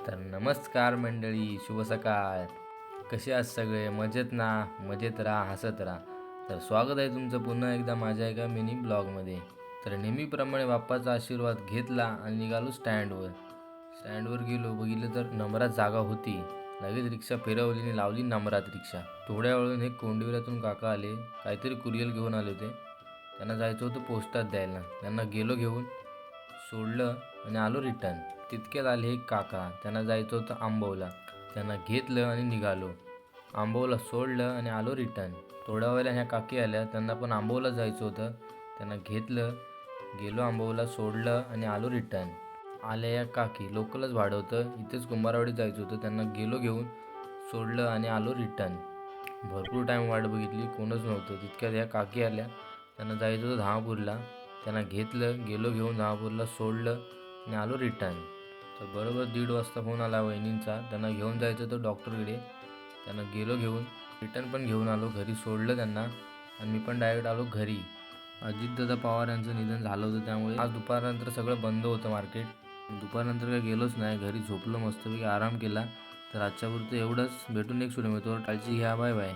तर नमस्कार मंडळी, शुभ सकाळ. कसे आहात सगळे? मजेत ना? मजेत राहा, हसत राहा. तर स्वागत आहे तुमचं पुन्हा एकदा माझ्या एका मिनी ब्लॉगमध्ये. तर नेहमीप्रमाणे बाप्पाचा आशीर्वाद घेतला आणि निघालो स्टँडवर. स्टँडवर गेलो, बघितलं तर नंबरात जागा होती. लगेच रिक्षा फिरवली आणि लावली नंबरात रिक्षा. थोड्या वेळाने एक कोंडिवऱ्यातून काका आले, काहीतरी कुरिअर घेऊन आले होते. त्यांना जायचं होतं पोस्टात द्यायला. त्यांना गेलो घेऊन, सोडलं आणि आलो रिटर्न. तितक्यात आले एक काका, त्यांना जायचं होतं आंबवला. त्यांना घेतलं आणि निघालो. आंबवला सोडलं आणि आलो रिटर्न. थोड्या वेळेला ह्या काकी आल्या, त्यांना पण आंबवला जायचं होतं. त्यांना घेतलं, गेलो आंबवला, सोडलं आणि आलो रिटर्न. आल्या या काकी, लोकलच भाडं होतं, इथेच कुंभारवाडीत जायचं होतं. त्यांना गेलो घेऊन, सोडलं आणि आलो रिटर्न. भरपूर टाईम वाट बघितली, कोणच नव्हतं. तितक्यात ह्या काकी आल्या, त्यांना जायचं होतं धामापूरला. त्यांना घेतलं, गेलो घेऊन धामापूरला, सोडलं आणि आलो रिटर्न. तर बरोबर 1:30 वाजता फोन आला वहिनींचा. त्यांना घेऊन जायचं होतं डॉक्टरकडे. त्यांना गेलो घेऊन, रिटर्न पण घेऊन आलो. घरी सोडलं त्यांना आणि मी पण डायरेक्ट आलो घरी. अजितदादा पवार यांचं निधन झालं होतं, त्यामुळे आज दुपारनंतर सगळं बंद होतं मार्केट. दुपारनंतर काही गेलोच नाही, घरी झोपलो, मस्तपैकी आराम केला. तर आजच्यापुरतं एवढंच. भेटून नेक्स्ट व्हिडिओमध्ये. काळजी घ्या, बाय बाय.